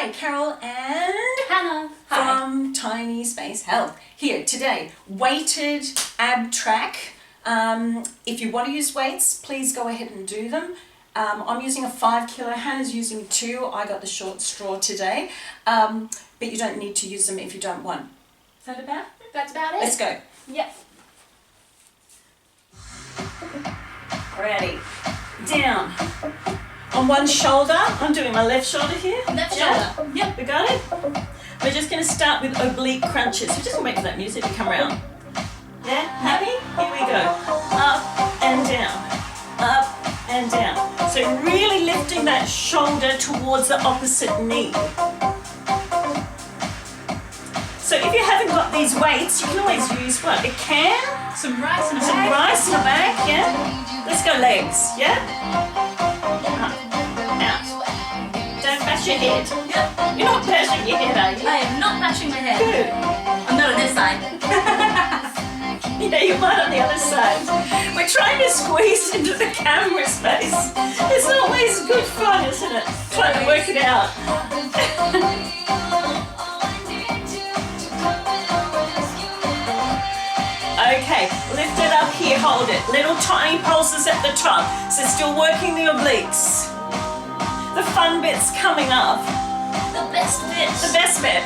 Hi, Carol and Hannah. from Tiny Space Health. Here today, weighted ab track. If you want to use weights, please go ahead and do them. I'm using a 5 kilo, Hannah's using 2. I got the short straw today, but you don't need to use them if you don't want. Is that about? That's about it. Let's go. Yep. Ready. Down. On one shoulder, I'm doing my left shoulder here. Left Yeah? shoulder. Yep, we got it. We're just going to start with oblique crunches. We're just going to wait for that music to come around. Yeah, happy? Here we go. Up and down. Up and down. So really lifting that shoulder towards the opposite knee. So if you haven't got these weights, you can always use what? A can? Some rice in the Some bag. rice in the back, yeah? Let's go legs, yeah? Up, out. Don't bash your head. Yep. You're not bashing your head, are you? I am not bashing my head. Good. I'm not on this side. Yeah, you might on the other side. We're trying to squeeze into the camera space. It's always good fun, isn't it? Trying to work it out. Okay, lift it up here, hold it. Little tiny pulses at the top. So still working the obliques. The fun bit's coming up. The best bit. The best bit.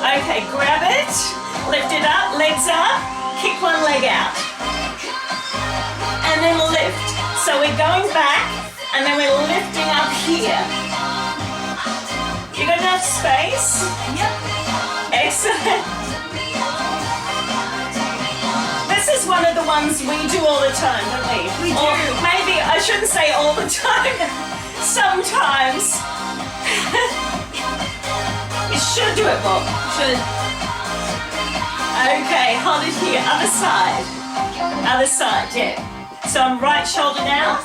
Okay, grab it, lift it up, legs up, kick one leg out. And then lift. So we're going back and then we're lifting up here. You got enough space? Yep. Excellent. This is one of the ones we do all the time, don't we? We do. Or maybe I shouldn't say all the time. Sometimes. You should do it more. Should. Okay, hold it here. Other side. Other side, yeah. So I'm right shoulder now.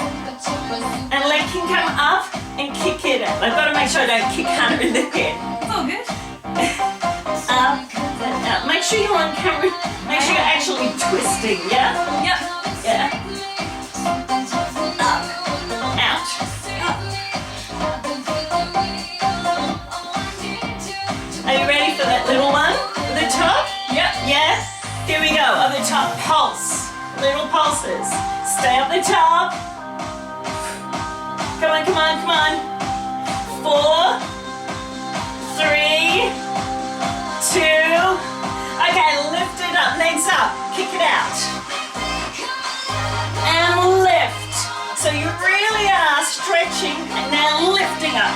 And leg can come up and kick it out. I've got to make sure I don't kick Hannah in the head. It's all good. Up and out. Make sure you're on camera. Make sure you're actually twisting, yeah? Yep. Yeah. Up. Out. Are you ready for that little one? At the top? Yep. Yeah? Here we go. At the top, pulse. Little pulses. Stay up the top. Come on, come on, come on. 4, 3, 2. Okay, lift it up. Legs up. Kick it out. And lift. So you really are stretching and now lifting up.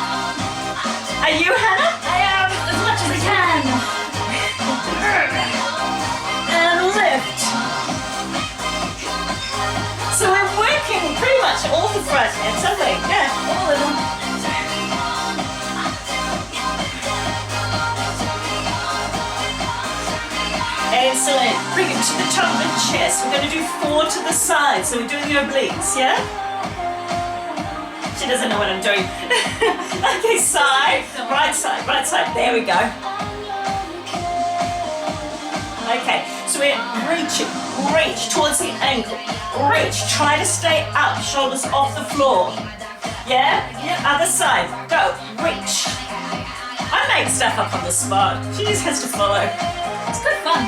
Are you, Hannah? I am as much as I can. And lift. So we're working pretty much all the front ends, aren't we? Yeah, all of them. Excellent. Bring it to the top of the chest. We're going to do 4 to the side. So we're doing the obliques, yeah? She doesn't know what I'm doing. Okay, side, right side, right side. There we go. Okay, so we're reaching, reach towards the ankle. Reach, try to stay up, shoulders off the floor. Yeah? Yeah. Other side, go, reach. I make stuff up on the spot. She just has to follow. It's good fun.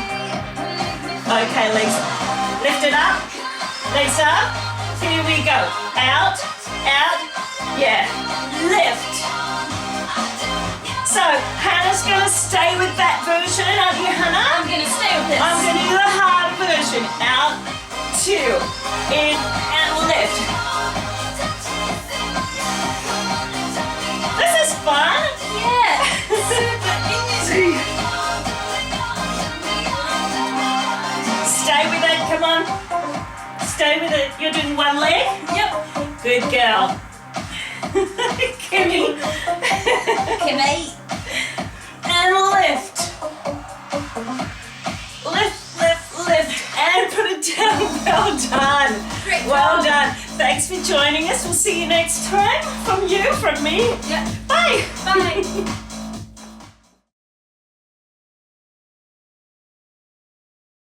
Okay, legs, lift it up, legs up. Here we go. Out, out, yeah, lift. So, Hannah's going to stay with that version, aren't you, Hannah? I'm going to stay with this. I'm going to do the hard version. Out, 2, in, and lift. This is fun. Yeah. Super easy. Stay with it, come on. Stay with it. You're doing one leg? Yep. Good girl. Kimmy. Kimmy. And lift. Lift, lift, lift. And put it down. Well done. Great Well job. done. Thanks for joining us. We'll see you next time. From you, from me. Yep. Bye. Bye.